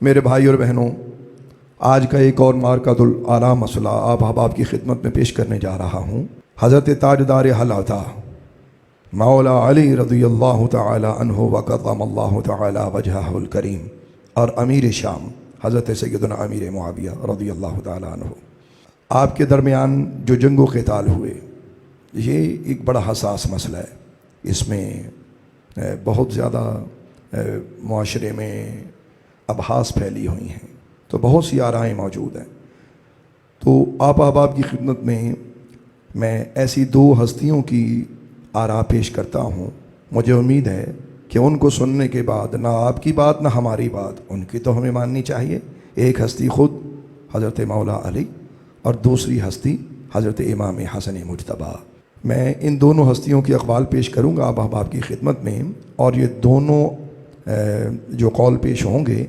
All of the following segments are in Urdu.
میرے بھائی اور بہنوں، آج کا ایک اور مارکۃ الآراء مسئلہ آپ احباب کی خدمت میں پیش کرنے جا رہا ہوں۔ حضرت تاجدار حلعتہ مولا علی رضی اللہ تعالی عنہ وکرم اللہ تعالی وجہہ الکریم اور امیر شام حضرت سیدنا امیر معاویہ رضی اللہ تعالی عنہ، آپ کے درمیان جو جنگ و قتال ہوئے، یہ ایک بڑا حساس مسئلہ ہے۔ اس میں بہت زیادہ معاشرے میں ابحاث پھیلی ہوئی ہیں، تو بہت سی آرائیں موجود ہیں۔ تو آپ احباب کی خدمت میں ایسی دو ہستیوں کی آراء پیش کرتا ہوں۔ مجھے امید ہے کہ ان کو سننے کے بعد نہ آپ کی بات نہ ہماری بات، ان کی تو ہمیں ماننی چاہیے۔ ایک ہستی خود حضرت مولا علی اور دوسری ہستی حضرت امام حسن مجتبیٰ۔ میں ان دونوں ہستیوں کی اقوال پیش کروں گا آپ احباب کی خدمت میں، اور یہ دونوں جو قول پیش ہوں گے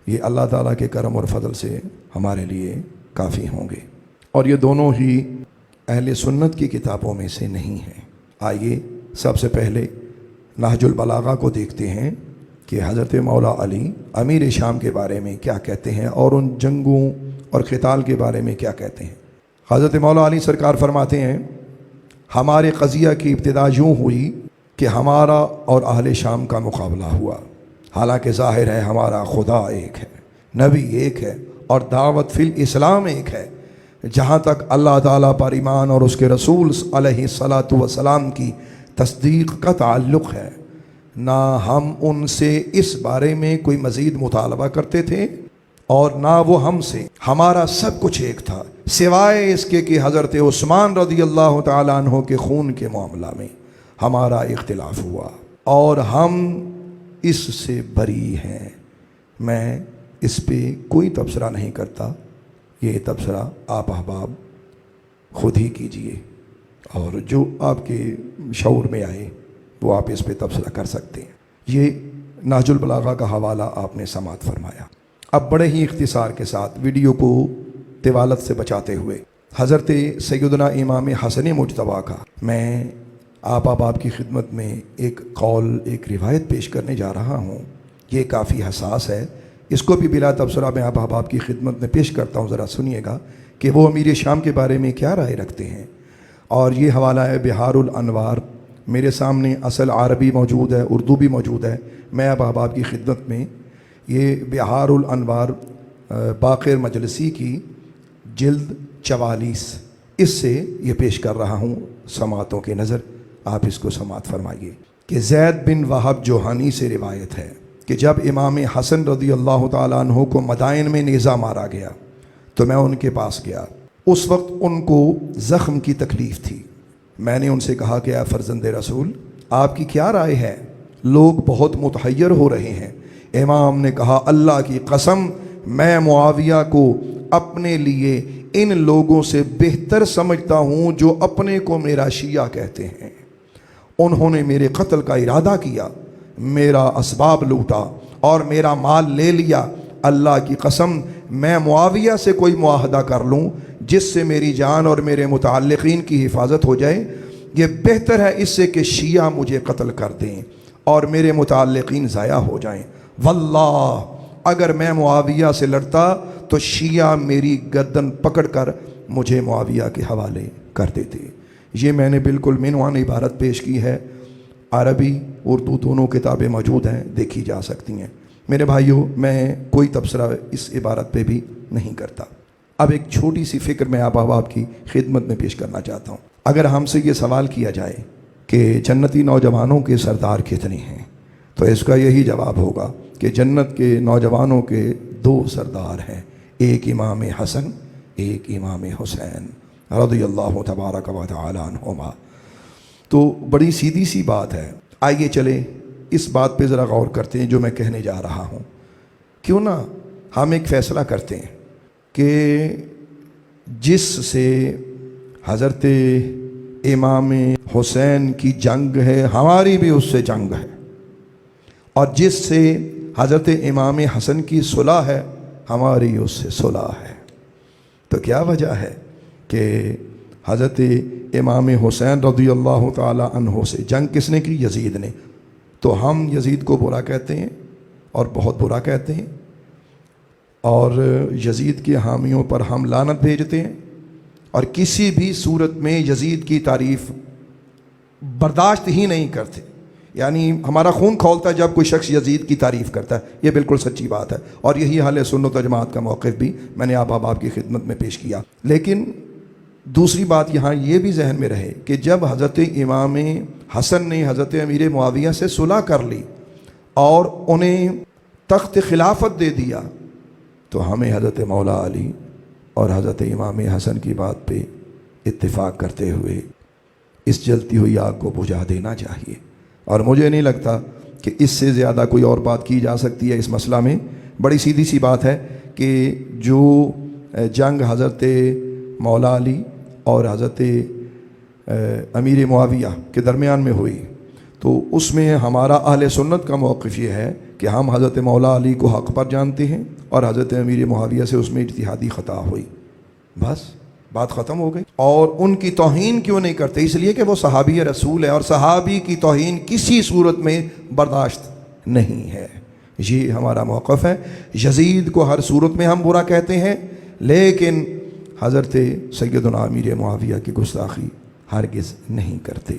یہ اللہ تعالیٰ کے کرم اور فضل سے ہمارے لیے کافی ہوں گے، اور یہ دونوں ہی اہل سنت کی کتابوں میں سے نہیں ہیں۔ آئیے سب سے پہلے نہج البلاغہ کو دیکھتے ہیں کہ حضرت مولا علی امیر شام کے بارے میں کیا کہتے ہیں اور ان جنگوں اور قتال کے بارے میں کیا کہتے ہیں۔ حضرت مولا علی سرکار فرماتے ہیں، ہمارے قضیہ کی ابتدا یوں ہوئی کہ ہمارا اور اہل شام کا مقابلہ ہوا۔ حالانکہ ظاہر ہے ہمارا خدا ایک ہے، نبی ایک ہے، اور دعوت فی الاسلام ایک ہے۔ جہاں تک اللہ تعالیٰ پر ایمان اور اس کے رسول علیہ الصلاۃ والسلام کی تصدیق کا تعلق ہے، نہ ہم ان سے اس بارے میں کوئی مزید مطالبہ کرتے تھے اور نہ وہ ہم سے۔ ہمارا سب کچھ ایک تھا، سوائے اس کے کہ حضرت عثمان رضی اللہ تعالیٰ عنہ کے خون کے معاملہ میں ہمارا اختلاف ہوا، اور ہم اس سے بری ہیں۔ میں اس پہ کوئی تبصرہ نہیں کرتا، یہ تبصرہ آپ احباب خود ہی کیجئے، اور جو آپ کے شعور میں آئے وہ آپ اس پہ تبصرہ کر سکتے ہیں۔ یہ نہج البلاغہ کا حوالہ آپ نے سماعت فرمایا۔ اب بڑے ہی اختصار کے ساتھ ویڈیو کو طوالت سے بچاتے ہوئے حضرت سیدنا امام حسن مجتبیٰ کا میں آپ احباب کی خدمت میں ایک قول، ایک روایت پیش کرنے جا رہا ہوں۔ یہ کافی حساس ہے، اس کو بھی بلا تبصرہ میں آپ احباب کی خدمت میں پیش کرتا ہوں۔ ذرا سنیے گا کہ وہ امیر شام کے بارے میں کیا رائے رکھتے ہیں۔ اور یہ حوالہ ہے بحار الانوار۔ میرے سامنے اصل عربی موجود ہے، اردو بھی موجود ہے۔ میں آپ احباب کی خدمت میں یہ بحار الانوار باقر مجلسی کی جلد 44 اس سے یہ پیش کر رہا ہوں سماعتوں کے نظر۔ آپ اس کو سماعت فرمائیے کہ زید بن وہب جوہانی سے روایت ہے کہ جب امام حسن رضی اللہ تعالیٰ عنہ کو مدائن میں نیزہ مارا گیا تو میں ان کے پاس گیا۔ اس وقت ان کو زخم کی تکلیف تھی۔ میں نے ان سے کہا کہ اے فرزند رسول، آپ کی کیا رائے ہے؟ لوگ بہت متحیر ہو رہے ہیں۔ امام نے کہا، اللہ کی قسم، میں معاویہ کو اپنے لیے ان لوگوں سے بہتر سمجھتا ہوں جو اپنے کو میرا شیعہ کہتے ہیں۔ انہوں نے میرے قتل کا ارادہ کیا، میرا اسباب لوٹا اور میرا مال لے لیا۔ اللہ کی قسم، میں معاویہ سے کوئی معاہدہ کر لوں جس سے میری جان اور میرے متعلقین کی حفاظت ہو جائے، یہ بہتر ہے اس سے کہ شیعہ مجھے قتل کر دیں اور میرے متعلقین ضائع ہو جائیں۔ واللہ اگر میں معاویہ سے لڑتا تو شیعہ میری گردن پکڑ کر مجھے معاویہ کے حوالے کر دیتے۔ یہ میں نے بالکل عنوان عبارت پیش کی ہے، عربی اردو دونوں کتابیں موجود ہیں، دیکھی جا سکتی ہیں۔ میرے بھائیوں، میں کوئی تبصرہ اس عبارت پہ بھی نہیں کرتا۔ اب ایک چھوٹی سی فکر میں آپ احباب کی خدمت میں پیش کرنا چاہتا ہوں۔ اگر ہم سے یہ سوال کیا جائے کہ جنتی نوجوانوں کے سردار کتنے ہیں، تو اس کا یہی جواب ہوگا کہ جنت کے نوجوانوں کے 2 سردار ہیں، ایک امام حسن، ایک امام حسین رضی اللہ تبارک و تعالی عنہما۔ تو بڑی سیدھی سی بات ہے۔ آئیے چلے اس بات پہ ذرا غور کرتے ہیں جو میں کہنے جا رہا ہوں۔ کیوں نہ ہم ایک فیصلہ کرتے ہیں کہ جس سے حضرت امام حسین کی جنگ ہے، ہماری بھی اس سے جنگ ہے، اور جس سے حضرت امام حسن کی صلح ہے، ہماری اس سے صلح ہے۔ تو کیا وجہ ہے کہ حضرت امام حسین رضی اللہ تعالی عنہ سے جنگ کس نے کی؟ یزید نے۔ تو ہم یزید کو برا کہتے ہیں اور بہت برا کہتے ہیں، اور یزید کے حامیوں پر ہم لعنت بھیجتے ہیں اور کسی بھی صورت میں یزید کی تعریف برداشت ہی نہیں کرتے. یعنی ہمارا خون کھولتا ہے جب کوئی شخص یزید کی تعریف کرتا ہے. یہ بالکل سچی بات ہے اور یہی اہل سنت و جماعت کا موقف بھی میں نے آپ کی خدمت میں پیش کیا. لیکن دوسری بات یہاں یہ بھی ذہن میں رہے کہ جب حضرت امام حسن نے حضرت امیر معاویہ سے صلح کر لی اور انہیں تخت خلافت دے دیا تو ہمیں حضرت مولا علی اور حضرت امام حسن کی بات پہ اتفاق کرتے ہوئے اس جلتی ہوئی آگ کو بجھا دینا چاہیے. اور مجھے نہیں لگتا کہ اس سے زیادہ کوئی اور بات کی جا سکتی ہے اس مسئلہ میں. بڑی سیدھی سی بات ہے کہ جو جنگ حضرت مولا علی اور حضرت امیر معاویہ کے درمیان میں ہوئی تو اس میں ہمارا اہل سنت کا موقف یہ ہے کہ ہم حضرت مولا علی کو حق پر جانتے ہیں اور حضرت امیر معاویہ سے اس میں اجتہادی خطا ہوئی. بس بات ختم ہو گئی. اور ان کی توہین کیوں نہیں کرتے؟ اس لیے کہ وہ صحابی رسول ہے اور صحابی کی توہین کسی صورت میں برداشت نہیں ہے. یہ ہمارا موقف ہے. یزید کو ہر صورت میں ہم برا کہتے ہیں لیکن حضرت سیدنا امیر معاویہ کی گستاخی ہرگز نہیں کرتے.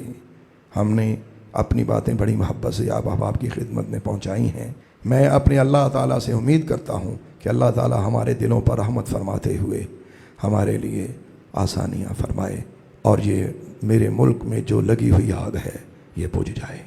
ہم نے اپنی باتیں بڑی محبت سے آپ کی خدمت میں پہنچائی ہیں. میں اپنے اللہ تعالیٰ سے امید کرتا ہوں کہ اللہ تعالیٰ ہمارے دلوں پر رحمت فرماتے ہوئے ہمارے لیے آسانیاں فرمائے اور یہ میرے ملک میں جو لگی ہوئی آگ ہے یہ بجھ جائے.